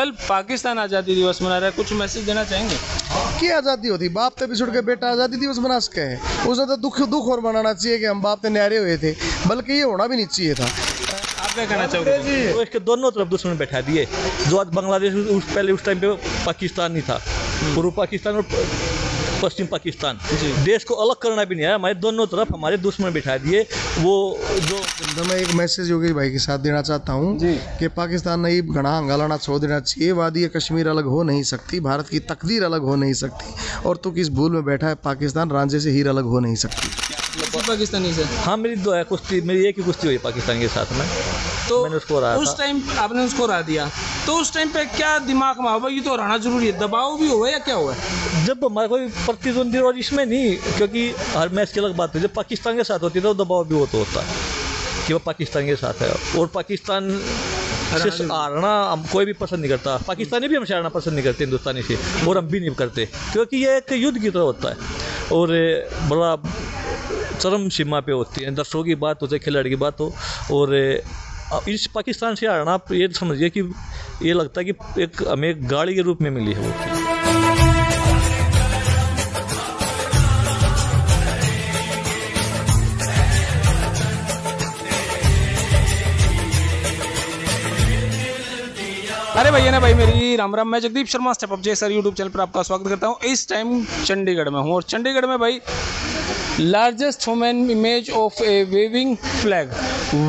कल पाकिस्तान आज़ादी दिवस मना रहा है, कुछ मैसेज देना चाहेंगे? क्या आज़ादी होती, बाप ते पिछड़ के बेटा आज़ादी दिवस मना सके है, उसे तो दुख और मनाना चाहिए कि हम बाप ते न्यारे हुए थे, बल्कि ये होना भी नहीं चाहिए था। आप क्या कहना चाहोगे? तो इसके दोनों तरफ दुश्मन बैठा दिए। जो आज बांग्लादेश पहले उस टाइम पे पाकिस्तान नहीं था, पूर्व पाकिस्तान और पश्चिम पाकिस्तान, देश को अलग करना भी नहीं है, हमारे दोनों तरफ हमारे दुश्मन बैठा दिए। वो जो मैं एक मैसेज योगी भाई के साथ देना चाहता हूँ कि पाकिस्तान ने घना हंगालाना छोड़ देना चाहिए। वादी कश्मीर अलग हो नहीं सकती, भारत की तकदीर अलग हो नहीं सकती, और तो किस भूल में बैठा है पाकिस्तान, रांझे से हीर अलग हो नहीं सकती। पाकिस्तानी से हाँ, मेरी दो है कुश्ती, मेरी एक ही कुश्ती हुई पाकिस्तान के साथ में, तो मैंने उसको हराया उस टाइम आपने उसको हरा दिया, तो उस टाइम पे क्या दिमाग में हुआ, ये तो हराना जरूरी है, दबाव भी हुआ या क्या हुआ? जब हमारा कोई प्रतिद्वंदी और इसमें नहीं, क्योंकि हर मैच की अलग बात है, जब पाकिस्तान के साथ होती है तो दबाव भी होता है कि वो पाकिस्तान के साथ है, और पाकिस्तान से हारना हम कोई भी पसंद नहीं करता। पाकिस्तानी भी हमसे हारना पसंद नहीं करते हिंदुस्तानी से, और हम भी नहीं करते, क्योंकि ये एक युद्ध की तरह होता है और बड़ा चरम सीमा पे होती है। दर्शकों की बात हो चाहे खिलाड़ी की बात हो, और इस पाकिस्तान से हारना आप ये समझिए कि ये लगता है कि एक हमें एक गाड़ी के रूप में मिली है वो। अरे भैया ना भाई, मेरी राम राम। मैं Jagdeep Sharma step up sir YouTube channel पर आपका स्वागत करता हूँ। इस टाइम चंडीगढ़ में हूँ, और चंडीगढ़ में भाई largest human image of a waving flag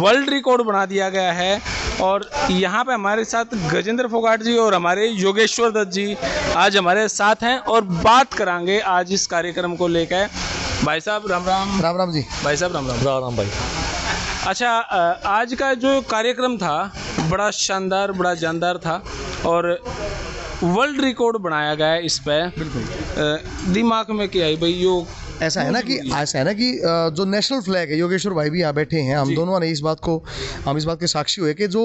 world record बना दिया गया है। और यहाँ पे हमारे साथ गजेंद्र फोगाट जी और हमारे योगेश्वर दत्त जी आज हमारे साथ हैं, और बात करांगे आज इस कार्यक्रम को लेकर। भाई साहब राम राम। राम राम जी। भाई साहब राम राम। राम राम भाई। अच्छा, आज का जो कार्यक्रम था बड़ा शानदार, बड़ा जानदार था, और वर्ल्ड रिकॉर्ड बनाया गया है इस पे। बिल्कुल दिमाग में क्या है भाई, यो ऐसा है ना कि जो नेशनल फ्लैग है, योगेश्वर भाई भी यहाँ बैठे हैं, हम दोनों ने इस बात के साक्षी हुए कि जो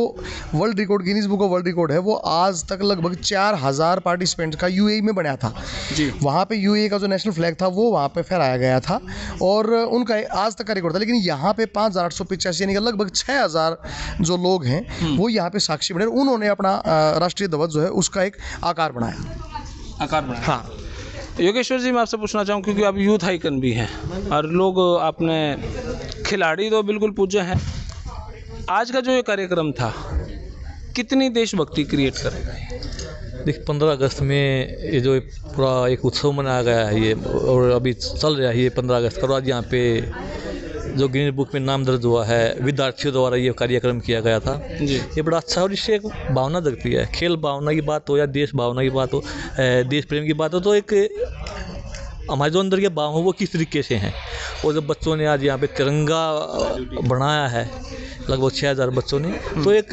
world record Guinness book of world record है, वो आज तक लगभग 4000 पार्टिसिपेंट्स का यूएई में बनाया था जी। वहाँ पे यूएई का जो नेशनल फ्लैग था वो वहाँ पे फहराया गया था, और उनका आज तक का रिकॉर्ड था। लेकिन यहाँ पे 5885 यानी कि लगभग 6000 जो लोग हैं वो यहाँ पे साक्षी बने, उन्होंने अपना राष्ट्रीय ध्वज जो है उसका एक आकार बनाया। हाँ योगेश्वर जी, मैं आपसे पूछना चाहूँ, क्योंकि आप यूथ आइकन भी हैं और लोग आपने खिलाड़ी तो बिल्कुल पूजे हैं, आज का जो ये कार्यक्रम था कितनी देशभक्ति क्रिएट करेगा? देखिए 15 अगस्त में ये जो पूरा एक उत्सव मनाया गया है, ये और अभी चल रहा है ये 15 अगस्त का। आज यहाँ पे जो गिनीज बुक में नाम दर्ज हुआ है, विद्यार्थियों द्वारा ये कार्यक्रम किया गया था जी। ये बड़ा अच्छा, और इससे एक भावना जगती है, खेल भावना की बात हो या देश भावना की बात हो, देश प्रेम की बात हो, तो एक हमारे जो अंदर के भाव हो वो किस तरीके से हैं। और जब बच्चों ने आज यहाँ पे तिरंगा बनाया है, लगभग 6000 बच्चों ने, तो एक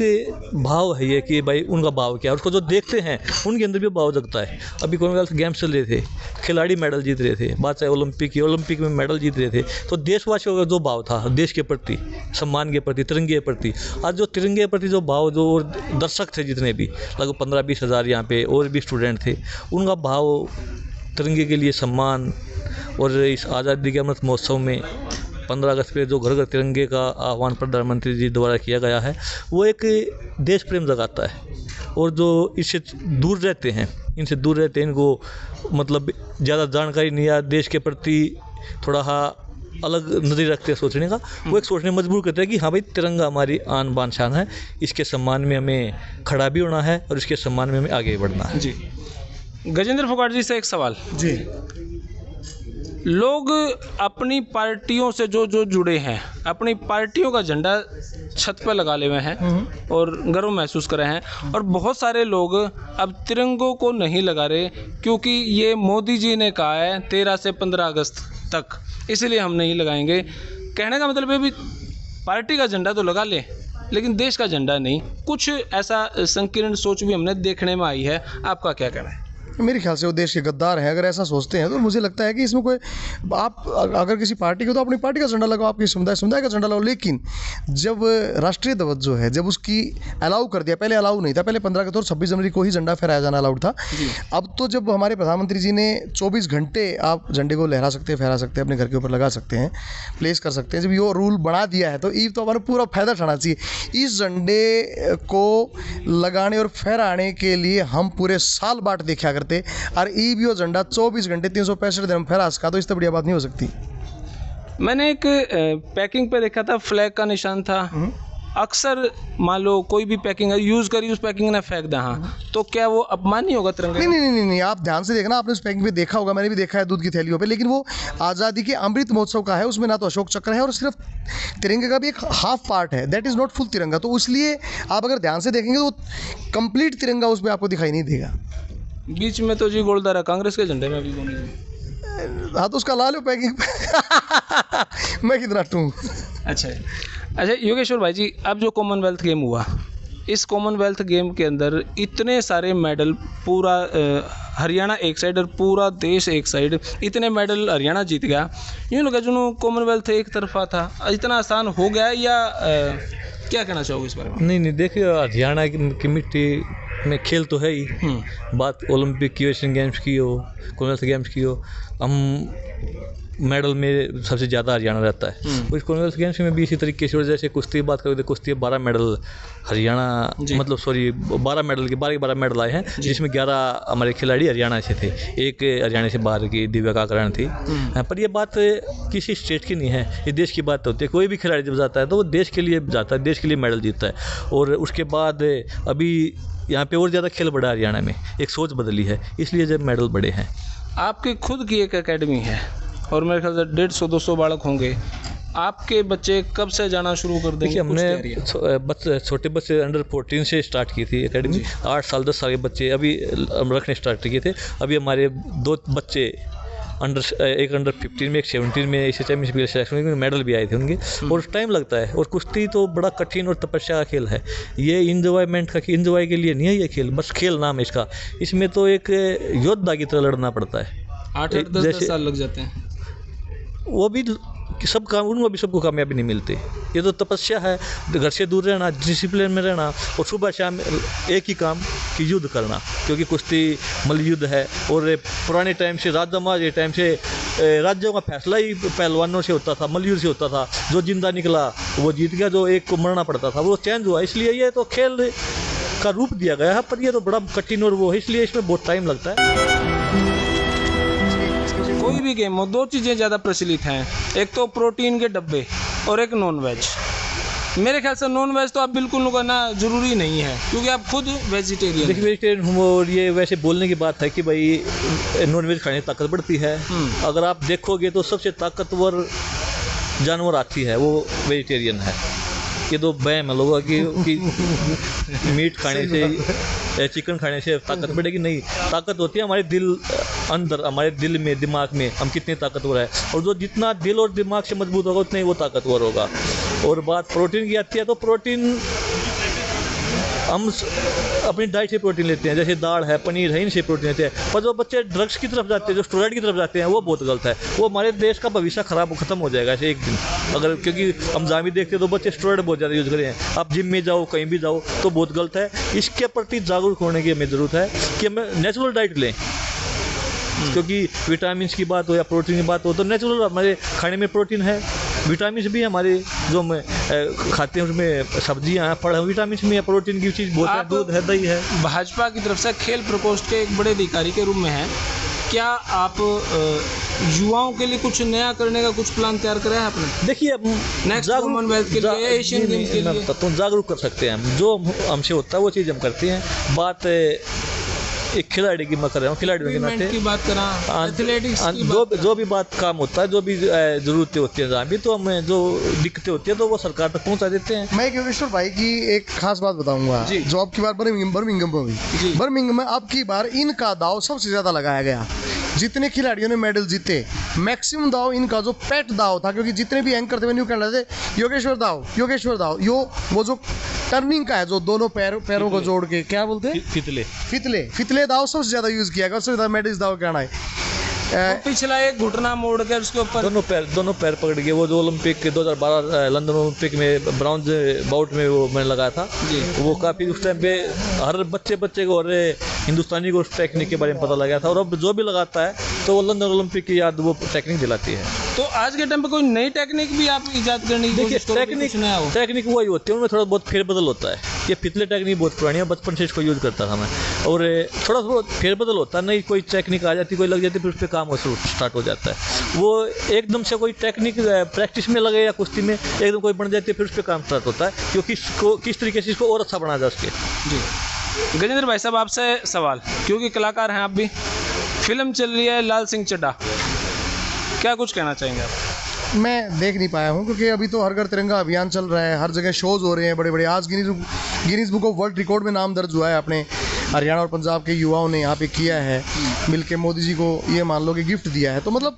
भाव है ये कि भाई उनका भाव क्या है, उसको जो देखते हैं उनके अंदर भी भाव जगता है। अभी कॉमनवेल्थ गेम्स चल रहे थे, खिलाड़ी मेडल जीत रहे थे, बात चाहे ओलंपिक में मेडल जीत रहे थे, तो देशवासियों का जो भाव था देश के प्रति, सम्मान के प्रति, तिरंगे के प्रति, आज जो तिरंगे के प्रति जो भाव, जो दर्शक थे जितने भी लगभग 15-20 हज़ार यहाँ पे और भी स्टूडेंट थे, उनका भाव तिरंगे के लिए सम्मान, और इस आज़ादी के अमृत महोत्सव में 15 अगस्त पे जो घर घर तिरंगे का आह्वान प्रधानमंत्री जी द्वारा किया गया है, वो एक देश प्रेम जगाता है। और जो इससे दूर रहते हैं, इनको मतलब ज़्यादा जानकारी नहीं है, देश के प्रति थोड़ा अलग नज़रिया रखते हैं सोचने का, वो एक सोचने मजबूर करते हैं कि हाँ भाई तिरंगा हमारी आन बान शान है, इसके सम्मान में हमें खड़ा भी होना है और इसके सम्मान में हमें आगे बढ़ना है जी। गजेंद्र फोगाट जी से एक सवाल जी। लोग अपनी पार्टियों से जो जुड़े हैं, अपनी पार्टियों का झंडा छत पर लगा ले हुए हैं और गर्व महसूस कर रहे हैं, और बहुत सारे लोग अब तिरंगों को नहीं लगा रहे क्योंकि ये मोदी जी ने कहा है 13 से 15 अगस्त तक, इसलिए हम नहीं लगाएंगे। कहने का मतलब है भी पार्टी का झंडा तो लगा ले, लेकिन देश का झंडा नहीं। कुछ ऐसा संकीर्ण सोच भी हमने देखने में आई है, आपका क्या कहना है? मेरे ख्याल से वो देश के गद्दार हैं। अगर ऐसा सोचते हैं तो मुझे लगता है कि इसमें कोई, आप अगर किसी पार्टी को, तो अपनी पार्टी का झंडा लगाओ, आपकी समुदाय का झंडा लगाओ। लेकिन जब राष्ट्रीय ध्वज जो है, जब उसकी अलाउ कर दिया, पहले अलाउ नहीं था, पहले 15 अगस्त और 26 जनवरी को ही झंडा फहराया जाना अलाउड था। अब तो जब हमारे प्रधानमंत्री जी ने 24 घंटे आप झंडे को लहरा सकते हैं, फहरा सकते हैं, अपने घर के ऊपर लगा सकते हैं, प्लेस कर सकते हैं, जब ये रूल बना दिया है तो ईव तो हमारा पूरा फायदा उठाना चाहिए। इस झंडे को लगाने और फहराने के लिए हम पूरे साल बाट देखा करते, और ई भी वो झंडा 24 घंटे 365 दिन में फहरा सका, तो इससे बढ़िया बात नहीं हो सकती। मैंने एक पैकिंग पे देखा था, फ्लैग का निशान था। अक्सर मान लो कोई भी पैकिंग यूज़ करी, उस पैकिंग ने फेंक दा, हाँ, तो क्या वो अपमान नहीं होगा तिरंगे? नहीं, आप ध्यान से देखना, आपने उस पैकिंग पे देखा होगा, मैंने भी देखा है दूध की थैलियों पे, लेकिन वो आज़ादी के अमृत महोत्सव का है, उसमें ना तो अशोक चक्र है और सिर्फ तिरंगे का भी एक हाफ पार्ट है, दैट इज़ नॉट फुल तिरंगा। तो इसलिए आप अगर ध्यान से देखेंगे तो कंप्लीट तिरंगा उसमें आपको दिखाई नहीं देगा। बीच में तो जी गोलदारा कांग्रेस के झंडे में भी बनी। हाँ, तो उसका ला लो पैकिंग मैं कितना टूँ। अच्छा योगेश्वर भाई जी, अब जो कॉमनवेल्थ गेम हुआ, इस कॉमनवेल्थ गेम के अंदर इतने सारे मेडल, पूरा हरियाणा एक साइड और पूरा देश एक साइड, इतने मेडल हरियाणा जीत गया। यूँ लगा जो कॉमनवेल्थ एक तरफा था, इतना आसान हो गया या क्या कहना चाहोगे इस बारे में? नहीं, देखिए हरियाणा की मिट्टी में खेल तो है ही। बात ओलंपिक की, एशियन गेम्स की हो, कॉमनवेल्थ गेम्स की हो, हम मेडल में सबसे ज़्यादा हरियाणा रहता है। और इस कॉमनवेल्थ गेम्स में भी इसी तरीके से, और जैसे कुश्ती की बात करें तो कुश्ती 12 मेडल हरियाणा, मतलब 12 मेडल के 12 मेडल आए हैं, जिसमें 11 हमारे खिलाड़ी हरियाणा से थे, एक हरियाणा से बाहर की दिव्या काकरण थी। पर ये बात किसी स्टेट की नहीं है, ये देश की बात होती है। कोई भी खिलाड़ी जब जाता है तो वो देश के लिए जाता है, देश के लिए मेडल जीतता है। और उसके बाद अभी यहाँ पे और ज़्यादा खेल बढ़ा हरियाणा में, एक सोच बदली है, इसलिए जब मेडल बढ़े हैं। आपकी खुद की एक एकेडमी है और मेरे ख्याल से 150-200 बालक होंगे, आपके बच्चे कब से जाना शुरू कर देंगे? देखिए, हमने छोटे बच्चे अंडर 14 से स्टार्ट की थी एकेडमी। 8 साल 10 साल के बच्चे अभी रखने स्टार्ट किए थे। अभी हमारे 2 बच्चे एक अंडर 15 में, एक 17 में एशिया चैम्पियनशिप के सिलेक्शन में मेडल भी आए थे उनके। और टाइम लगता है, और कुश्ती तो बड़ा कठिन और तपस्या का खेल है। ये इंजॉयमेंट का, इंजॉय के लिए नहीं है ये खेल, बस खेल नाम है इसका। इसमें तो एक योद्धा की तरह लड़ना पड़ता है। 8-10 साल लग जाते हैं। वो भी सब काम, उनको भी सबको कामयाबी नहीं मिलती। ये तो तपस्या है, घर से दूर रहना, डिसिप्लिन में रहना, और सुबह शाम एक ही काम कि युद्ध करना, क्योंकि कुश्ती मल्ल युद्ध है। और पुराने टाइम से, राजा महाराज टाइम से राज्यों का फैसला ही पहलवानों से होता था, मल्ल युद्ध से होता था। जो जिंदा निकला वो जीत गया, जो एक को मरना पड़ता था वो चेंज हुआ। इसलिए ये तो खेल का रूप दिया गया है, पर ये तो बड़ा कठिन और वो है, इसलिए इसमें बहुत टाइम लगता है। कोई भी गेम हो, 2 चीज़ें ज़्यादा प्रचलित हैं, एक तो प्रोटीन के डब्बे और एक नॉन वेज। मेरे ख्याल से नॉन वेज तो आप बिल्कुल करना ज़रूरी नहीं है, क्योंकि आप खुद वेजिटेरियन। देखिए, वेजिटेरियन हूँ, और ये वैसे बोलने की बात है कि भाई नॉन वेज खाने से ताकत बढ़ती है। अगर आप देखोगे तो सबसे ताकतवर जानवर हाथी है, वो वेजिटेरियन है। ये तो वहम है लोगों कि मीट खाने से, चिकन खाने से ताकत बढ़ेगी। नहीं, ताकत होती है हमारे दिल अंदर, हमारे दिल में, दिमाग में हम कितने ताकतवर है। और जो जितना दिल और दिमाग से मजबूत होगा उतना ही वो ताकतवर होगा। और बात प्रोटीन की आती है तो प्रोटीन हम अपनी डाइट से प्रोटीन लेते हैं, जैसे दाल है, पनीर है, इनसे प्रोटीन लेते हैं। पर जो बच्चे ड्रग्स की तरफ जाते हैं, जो स्टेरॉइड की तरफ जाते हैं, वो बहुत गलत है। वो हमारे देश का भविष्य खत्म हो जाएगा ऐसे एक दिन अगर, क्योंकि हम जहाँ भी देखते हैं तो बच्चे स्टेरॉइड बहुत ज़्यादा यूज़ करें हैं। आप जिम में जाओ, कहीं भी जाओ, तो बहुत गलत है। इसके प्रति जागरूक होने की हमें ज़रूरत है कि हमें नेचुरल डाइट लें, क्योंकि विटामिन की बात हो या प्रोटीन की बात हो, तो नेचुरल हमारे खाने में प्रोटीन है। विटामिन भी हमारे जो हम खाते हैं उसमें सब्जियां हैं, फल हैं, विटामिन में है, प्रोटीन की चीज़ बहुत है, दूध है, दही है। भाजपा की तरफ से खेल प्रकोष्ठ के एक बड़े अधिकारी के रूप में है, क्या आप युवाओं के लिए कुछ नया करने का कुछ प्लान तैयार करा है आपने? देखिए, नेक्स्ट कॉमनवेल्थ के लिए, एशियन गेम्स के लिए तो जागरूक कर सकते हैं हम, जो हमसे होता है वो चीज़ हम करते हैं। बात एक खिलाड़ी की मैं कर रहा हूँ, खिलाड़ियों के नाते की बात करा, एथलेटिक्स की जो भी बात काम होता है, जो भी ज़रूरतें होती हैं, जहाँ भी तो हमें जो दिक्कतें होती हैं तो वो सरकार तक पहुँचा देते हैं। मैं योगेश्वर भाई की एक खास बात बताऊंगा, जो आपकी बार बर्मिंघम में हुई। बर्मिंघम में आपकी बार इनका दाव सबसे ज़्यादा लगाया गया। जितने खिलाड़ियों ने मेडल जीते, मैक्सिमम दाव इनका जो पेट दाव था, क्योंकि जितने भी एंकर थे न्यू कहना थे योगेश्वर दाव वो जो टर्निंग का है, जो दोनों पैरों को जोड़ के क्या बोलते हैं, फितले दाव सबसे ज़्यादा यूज़ किया गया, सबसे ज़्यादा मेडल्स दाव कहना है। पिछला एक घुटना मोड़ कर उसके ऊपर दोनों पैर पकड़ के, वो जो ओलंपिक 2012 लंदन ओलंपिक में ब्रॉन्ज बाउट में वो मैंने लगाया था जी। वो काफ़ी उस टाइम पे हर बच्चे को और हिंदुस्तानी को उस टेक्निक के बारे में पता लगा था, और अब जो भी लगाता है तो वो लंदन ओलंपिक की याद वो टेक्निक दिलाती है। तो आज के टाइम पे कोई नई टेक्निक भी आप इजाद करने की देखिए, कोशिश टेक्निक वही होती है, उनमें थोड़ा बहुत फेरबदल होता है। ये पिछले टेक्निक बहुत पुरानी है, बचपन से इसको यूज़ करता था मैं, और थोड़ा बहुत फेरबदल होता है, नई कोई टेक्निक आ जाती, कोई लग जाती, फिर उस पर काम स्टार्ट हो जाता है। वो एकदम से कोई टेक्निक प्रैक्टिस में लगे या कुश्ती में एकदम कोई बन जाती है, फिर उस पर काम स्टार्ट होता है, क्योंकि किस तरीके से इसको और अच्छा बनाया जाए उसके। जी गजेंद्र भाई साहब, आपसे सवाल, क्योंकि कलाकार हैं आप भी, फिल्म चल रही है लाल सिंह चड्ढा, क्या कुछ कहना चाहेंगे आप? मैं देख नहीं पाया हूँ, क्योंकि अभी तो हर घर तिरंगा अभियान चल रहा है, हर जगह शोज़ हो रहे हैं बड़े बड़े। आज Guinness book of world record में नाम दर्ज हुआ है, अपने हरियाणा और पंजाब के युवाओं ने यहाँ पे किया है, मिलके मोदी जी को ये मान लो कि गिफ्ट दिया है। तो मतलब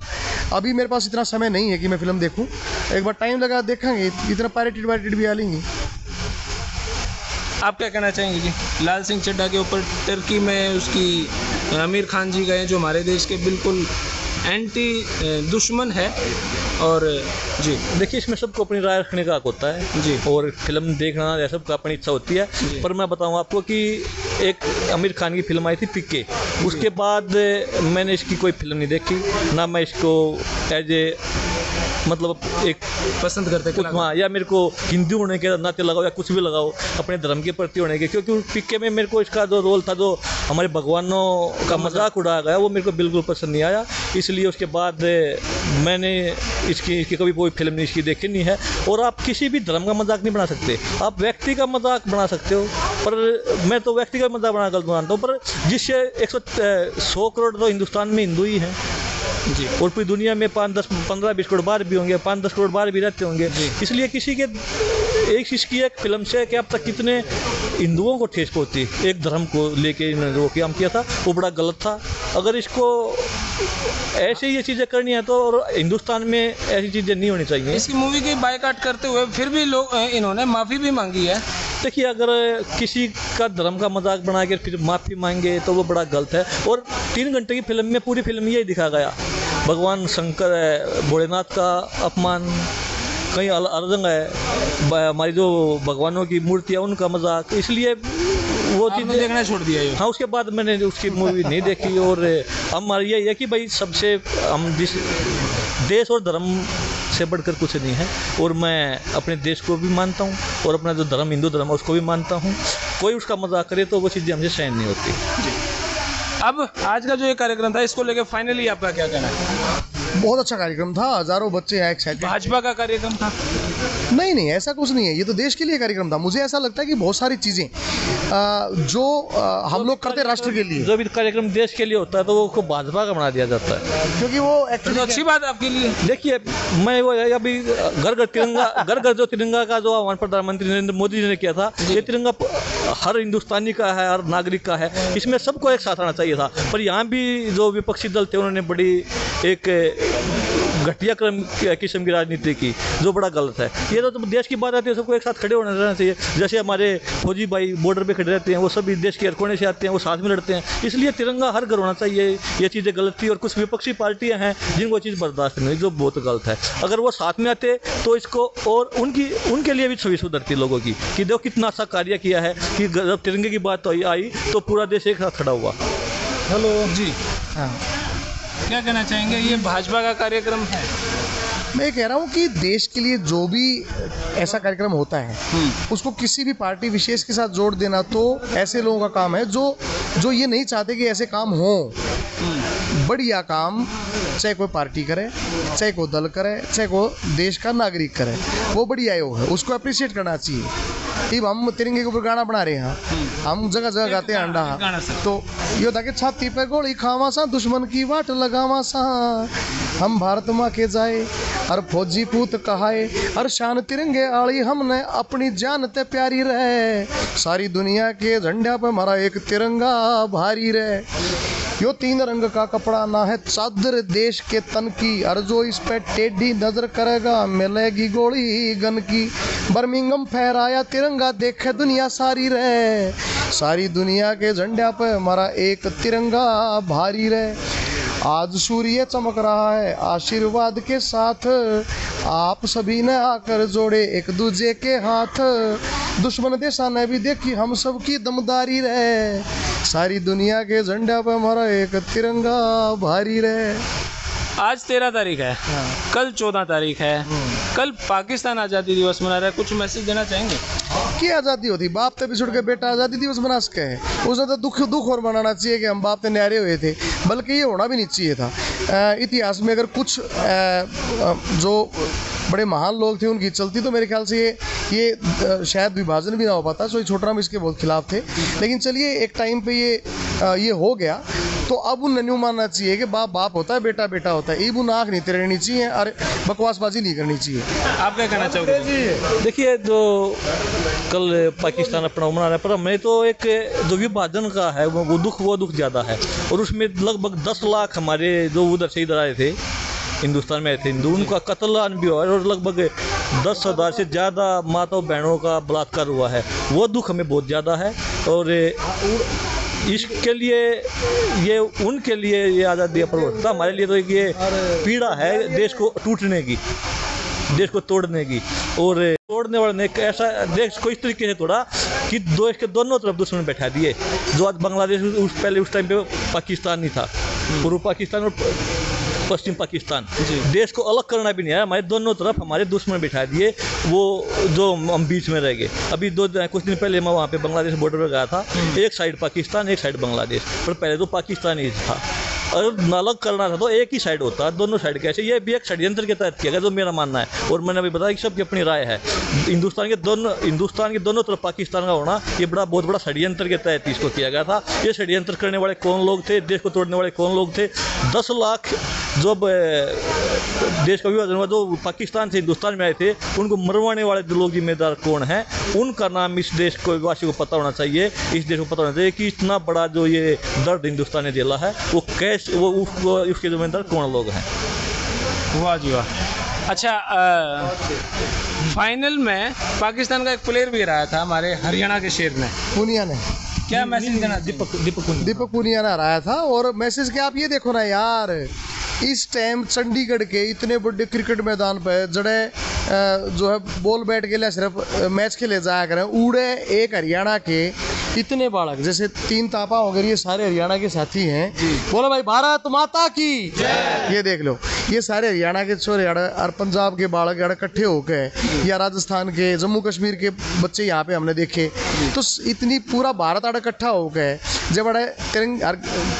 अभी मेरे पास इतना समय नहीं है कि मैं फिल्म देखूँ, एक बार टाइम लगा देखेंगे, इतना पायरेटेड भी आ लेंगे। आप क्या कहना चाहेंगे जी लाल सिंह चड्ढा के ऊपर? टर्की में उसकी आमिर खान जी गए, जो हमारे देश के बिल्कुल एंटी दुश्मन है, और जी देखिए, इसमें सबको अपनी राय रखने का हक होता है जी, और फिल्म देखना या सबको अपनी इच्छा होती है। पर मैं बताऊं आपको कि एक आमिर खान की फिल्म आई थी पीके, उसके बाद मैंने इसकी कोई फिल्म नहीं देखी, ना मैं इसको एज ए मतलब एक पसंद करते कुछ, हाँ, या मेरे को हिंदू होने के नाते लगाओ या कुछ भी लगाओ, अपने धर्म के प्रति होने के, क्योंकि पीके में मेरे को इसका जो रोल था, जो हमारे भगवानों का मजाक उड़ाया गया, वो मेरे को बिल्कुल पसंद नहीं आया। इसलिए उसके बाद मैंने इसकी कभी कोई फिल्म नहीं इसकी देखी नहीं है। और आप किसी भी धर्म का मजाक नहीं बना सकते, आप व्यक्ति का मजाक बना सकते हो, पर मैं तो व्यक्ति का मजाक बना गलत मानता हूँ। पर जिससे 100 करोड़ तो हिंदुस्तान में हिंदू ही हैं जी, और पूरी दुनिया में 5-10-15-20 करोड़ बाहर भी होंगे, 5-10 करोड़ बाहर भी रहते होंगे। इसलिए किसी के एक इसकी एक फिल्म से कि अब तक कितने हिंदुओं को ठेस पहुंची, एक धर्म को लेके इन्होंने जो काम किया था वो बड़ा गलत था। अगर इसको ऐसे ये चीज़ें करनी है तो, और हिंदुस्तान में ऐसी चीज़ें नहीं होनी चाहिए। इसकी मूवी की बायकॉट करते हुए फिर भी लोग, इन्होंने माफ़ी भी मांगी है। देखिए, अगर किसी का धर्म का मजाक बना के फिर माफ़ी मांगे तो वो बड़ा गलत है। और 3 घंटे की फिल्म में पूरी फिल्म यही दिखा गया, भगवान शंकर है, भोलेनाथ का अपमान, कहीं अर्जंग है, हमारी जो भगवानों की मूर्ति है उनका मजाक, इसलिए वो चीज़ देखना छोड़ दिया है। हाँ, उसके बाद मैंने उसकी मूवी नहीं देखी। और हमारी यही है कि भाई सबसे हम जिस देश और धर्म से बढ़कर कुछ नहीं है, और मैं अपने देश को भी मानता हूँ और अपना जो धर्म हिंदू धर्म है उसको भी मानता हूँ। कोई उसका मजाक करे तो वो चीज़ें हमसे सहन नहीं होती। अब आज का जो ये कार्यक्रम था, इसको लेकर फाइनली आपका क्या कहना है? बहुत अच्छा कार्यक्रम था, हजारों बच्चे आए एक्साइटेड। भाजपा का कार्यक्रम था? नहीं, ऐसा कुछ नहीं है, ये तो देश के लिए कार्यक्रम था। मुझे ऐसा लगता है कि बहुत सारी चीज़ें जो हम लोग करते राष्ट्र के लिए, जो भी कार्यक्रम देश के लिए होता है तो वो उसको भाजपा का बना दिया जाता है, क्योंकि वो एक्चुअली अच्छी बात है आपके लिए। देखिए, मैं वो अभी घर घर जो तिरंगा का जो हमारे प्रधानमंत्री नरेंद्र मोदी जी ने किया था, ये तिरंगा हर हिंदुस्तानी का है, हर नागरिक का है, इसमें सबको एक साथ आना चाहिए था। पर यहाँ भी जो विपक्षी दल थे उन्होंने बड़ी एक घटिया किस्म की राजनीति की, जो बड़ा गलत है। ये तो देश की बात आती है, सबको एक साथ खड़े होना रहना चाहिए। जैसे हमारे फौजी भाई बॉर्डर पे खड़े रहते हैं, वो सभी देश के हर कोने से आते हैं, वो साथ में लड़ते हैं, इसलिए तिरंगा हर घर होना चाहिए। ये चीज़ें गलत थी, और कुछ विपक्षी पार्टियां हैं जिनको चीज़ बर्दाश्त नहीं, जो बहुत गलत है। अगर वो साथ में आते तो इसको, और उनके लिए भी छवि सुधरती लोगों की, कि देखो कितना अच्छा कार्य किया है, कि जब तिरंगे की बात आई तो पूरा देश एक साथ खड़ा हुआ। हेलो जी, हाँ, क्या कहना चाहेंगे? ये भाजपा का कार्यक्रम है। मैं कह रहा हूँ कि देश के लिए जो भी ऐसा कार्यक्रम होता है उसको किसी भी पार्टी विशेष के साथ जोड़ देना तो ऐसे लोगों का काम है जो ये नहीं चाहते कि ऐसे काम हो। बढ़िया काम चाहे कोई पार्टी करे, चाहे कोई दल करे, चाहे कोई देश का नागरिक करे, वो बढ़िया है, उसको अप्रिशिएट करना चाहिए। अब हम तिरंगे के ऊपर गाना बना रहे हैं, हम जगह जगह गाते हैं अंडा, तो ये होता कि छाती पे गोली खावा सा, दुश्मन की वाट लगावा सा, हम भारत माँ के जाए और फौजी पूत कहाए, और शान तिरंगे आड़ी हमने अपनी जान ते प्यारी रहे, सारी दुनिया के झंडा पे हमारा एक तिरंगा भारी रहे। यो 3 रंग का कपड़ा ना है चादर देश के तन की, और जो इस पे टेढ़ी नजर करेगा मिलेगी गोली गन की। बर्मिंगम फहराया तिरंगा देखे दुनिया सारी रे, सारी दुनिया के झंडा पे हमारा एक तिरंगा भारी रे। आज सूर्य चमक रहा है आशीर्वाद के साथ, आप सभी ने आकर जोड़े एक दूजे के हाथ। दुश्मन देशा ने भी देखी हम सब की दमदारी रे, सारी दुनिया के झंडा पे हमारा एक तिरंगा भारी रे। आज 13 तारीख है, कल 14 तारीख है, कल पाकिस्तान आज़ादी दिवस मना रहा है, कुछ मैसेज देना चाहेंगे? की आज़ादी होती, बाप ते बिछुड़ के बेटा आज़ादी दिवस मना सके है, उसे तो दुख और मनाना चाहिए कि हम बाप ते न्यारे हुए थे, बल्कि ये होना भी नहीं चाहिए था। इतिहास में अगर कुछ जो बड़े महान लोग थे उनकी चलती तो मेरे ख्याल से ये शायद विभाजन भी ना हो पाता। सो छोटराम इसके बहुत खिलाफ थे, लेकिन चलिए एक टाइम पे ये हो गया, तो अब उन न्यू मानना चाहिए कि बाप बाप होता है, बेटा बेटा होता है। ईबू नाक नहीं तेरनी चाहिए और बकवासबाजी नहीं करनी चाहिए। आप क्या कहना चाहोगे? देखिए, जो कल पाकिस्तान अपना मना रहा है, पर हमें तो एक जो विभाजन का है वो दुख ज़्यादा है, और उसमें लगभग 10 लाख हमारे जो उधर से इधर आए थे, हिंदुस्तान में आए थे हिंदू, उनका कत्ल भी हुआ है, और लगभग 10,000 से ज़्यादा माताओं बहनों का बलात्कार हुआ है। वो दुख हमें बहुत ज़्यादा है, और इसके लिए ये उनके लिए ये आज़ादी पर्व था, हमारे लिए तो एक ये पीड़ा है देश को टूटने की, देश को तोड़ने की। और तोड़ने वाले ने ऐसा देश को इस तरीके से तोड़ा कि देश के दोनों तरफ दुश्मन बैठा दिए। जो आज बांग्लादेश पहले उस टाइम पे पाकिस्तान नहीं था, पूर्व पाकिस्तान और पश्चिम पाकिस्तान, देश को अलग करना भी नहीं आया, हमारे दोनों तरफ हमारे दुश्मन बिठा दिए, वो जो हम बीच में रह गए। अभी कुछ दिन पहले मैं वहाँ पे बांग्लादेश बॉर्डर पर गया था, एक साइड पाकिस्तान एक साइड बांग्लादेश, पर पहले तो पाकिस्तान ही था, और अलग करना था तो एक ही साइड होता, दोनों साइड कैसे, ये भी एक षड्यंत्र के तहत किया गया, जो मेरा मानना है। और मैंने अभी बताया कि सबकी अपनी राय है, हिंदुस्तान के दोनों तरफ पाकिस्तान का होना ये बहुत बड़ा षड्यंत्र के तहत इसको किया गया था। ये षड्यंत्र करने वाले कौन लोग थे, देश को तोड़ने वाले कौन लोग थे? 10 लाख जो देश का विभाजन हुआ, जो पाकिस्तान से हिंदुस्तान में आए थे, उनको मरवाने वाले जो लोग जिम्मेदार कौन हैं, उनका नाम इस देश को वासी को पता होना चाहिए, इस देश को पता होना चाहिए कि इतना बड़ा जो ये दर्द हिंदुस्तान ने झेला है वो कैसे, वो उसके जिम्मेदार कौन लोग हैं। वाह जी वाह। अच्छा, फाइनल में पाकिस्तान का एक प्लेयर भी रहा था हमारे हरियाणा के शेर ने, पुनिया ने, क्या मैसेज देना? दीपक पुनिया ने हराया था। और मैसेज क्या, आप ये देखो ना यार, इस टाइम चंडीगढ़ के इतने बड़े क्रिकेट मैदान पे जड़े जो है बॉल बैट के लिए सिर्फ मैच के लिए जाया करें, उड़े एक हरियाणा के इतने बालक, जैसे 3 तापा हो गए, ये सारे हरियाणा के साथी हैं। बोलो भाई भारत माता की, ये देख लो, ये सारे हरियाणा के छोरे और पंजाब के बालक इकट्ठे होकर, या राजस्थान के, जम्मू कश्मीर के बच्चे यहाँ पे हमने देखे, तो इतनी पूरा भारत इकट्ठा होकर जब बड़े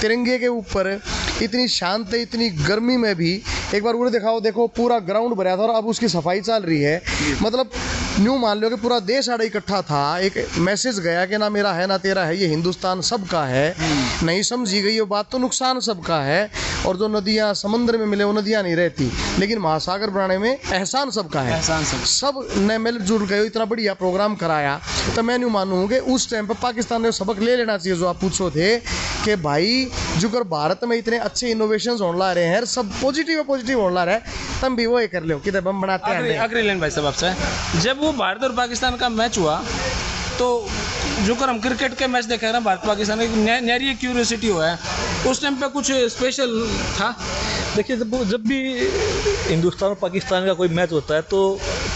तिरंगे के ऊपर इतनी शांत, इतनी गर्मी में भी एक बार उन्हें दिखाओ, देखो पूरा ग्राउंड भरा था और अब उसकी सफाई चल रही है। मतलब न्यू मान लो कि पूरा देश आड़े इकट्ठा था, एक मैसेज गया कि ना मेरा है ना तेरा है, ये हिंदुस्तान सबका है। नहीं समझी गई ये बात तो नुकसान सबका है, और जो नदियाँ समंदर में मिले वो नदियाँ नहीं रहती, लेकिन महासागर बनाने में एहसान सबका है। सब ने मिलजुल गए, इतना बढ़िया प्रोग्राम कराया, तो मैं न्यू मानूँ कि उस टाइम पर पाकिस्तान ने सबक ले लेना चाहिए। जो आप पूछो थे कि भाई जो कर भारत में इतने अच्छे इनोवेशंस होने ला रहे हैं, सब पॉजिटिव होने ला रहा है, तुम भी वो कर लो कि हम बनाते हैं। आखिरी लाइन भाई साहब आपसे, जब वो भारत और पाकिस्तान का मैच हुआ तो जो कर हम क्रिकेट के मैच देखे ना भारत पाकिस्तान की, नैरी क्यूरियोसिटी हुआ है, उस टाइम पे कुछ स्पेशल था? देखिए, जब भी हिंदुस्तान और पाकिस्तान का कोई मैच होता है तो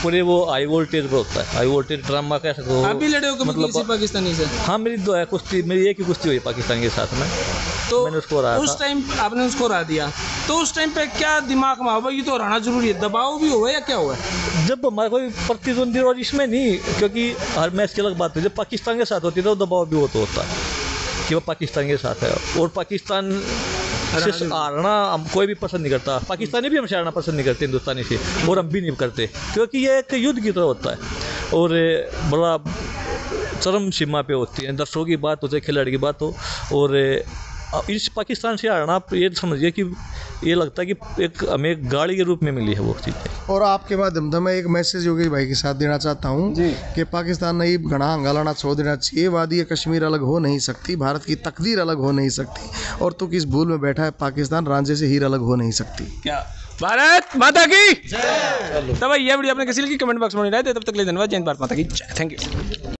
पूरे वो हाई वोल्टेज पर होता है, हाई वोल्टेज ड्रामा कह सकते हो। आप भी लड़े हो मतलब किसी पाकिस्तानी से? हाँ, मेरी 2 है कुश्ती, मेरी एक ही कुश्ती हुई पाकिस्तान के साथ में, तो मैंने उसको हराया उस टाइम आपने उसको हरा दिया, तो उस टाइम पे क्या दिमाग में हुआ, ये तो हराना जरूरी है, दबाव भी हुआ या क्या हुआ? जब हमारा कोई प्रतिद्वंदी, और इसमें नहीं, क्योंकि हर मैच की अलग बात है, जब पाकिस्तान के साथ होती है तो दबाव भी होता है कि वो पाकिस्तान के साथ है, और पाकिस्तान से हारना हम कोई भी पसंद नहीं करता, पाकिस्तानी भी हमसे हारना पसंद नहीं करते हिंदुस्तानी से, और हम भी नहीं करते, क्योंकि ये एक युद्ध की तरह होता है और बड़ा चरम सीमा पे होती है, दर्शकों की बात हो चाहे खिलाड़ी की बात हो। और इस पाकिस्तान से हारना आप ये समझिए कि ये लगता है कि एक हमें एक गाड़ी के रूप में मिली है वो चीज़ें। और आपके माध्यम से मैं एक मैसेज योगेश भाई के साथ देना चाहता हूँ कि पाकिस्तान नहीं घना हंगालाना छोड़ देना चाहिए। वादी कश्मीर अलग हो नहीं सकती, भारत की तकदीर अलग हो नहीं सकती, और तू किस भूल में बैठा है, पाकिस्तान रांझे से हीर अलग हो नहीं सकती। क्या भारत माता की। तब ये वीडियो आपने किसी लगी कमेंट बॉक्स में नहीं रहे, तब तक के लिए धन्यवाद। जय हिंद, भारत माता की जय। Thank you.